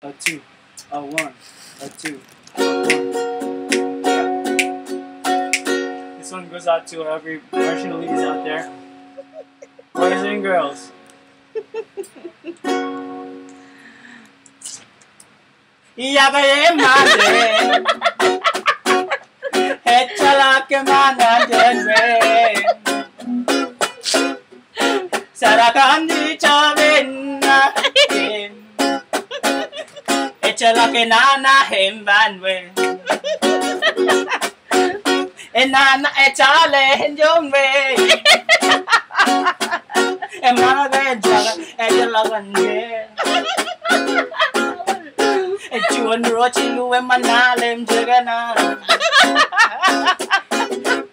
a 2, a 1, a 2, a 1. This one goes out to every Martial ladies out there. Boys and girls. Sarakan di cawin Echalake nana hembanwe Enana echale henjongwe Emaga ejaga ejalaganwe Echuan rochilu emanalem jagana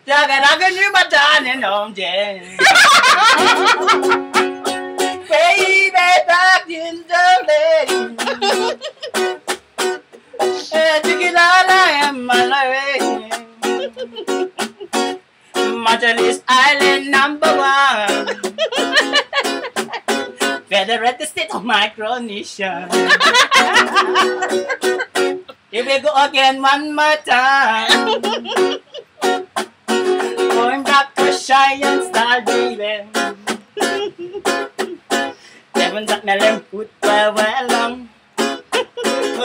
Jaganagan you matan and omje Baby back in the lane Jigilala am malawe Majalis Island #1 Federate State of Micronesia Here we go again one more time Going back to Cheyenne style baby Devon that melon put well long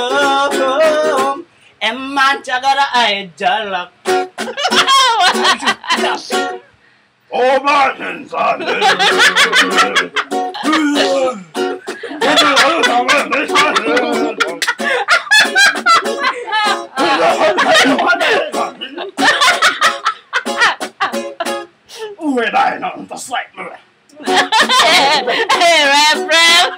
Oh, and man chagara I jalak Oh, Martin, son. Ui, đây nó ta sạch rồi. Rap.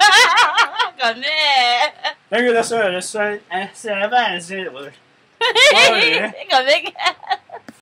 Còn nè. Look at this one, and 7 is it. Còn biết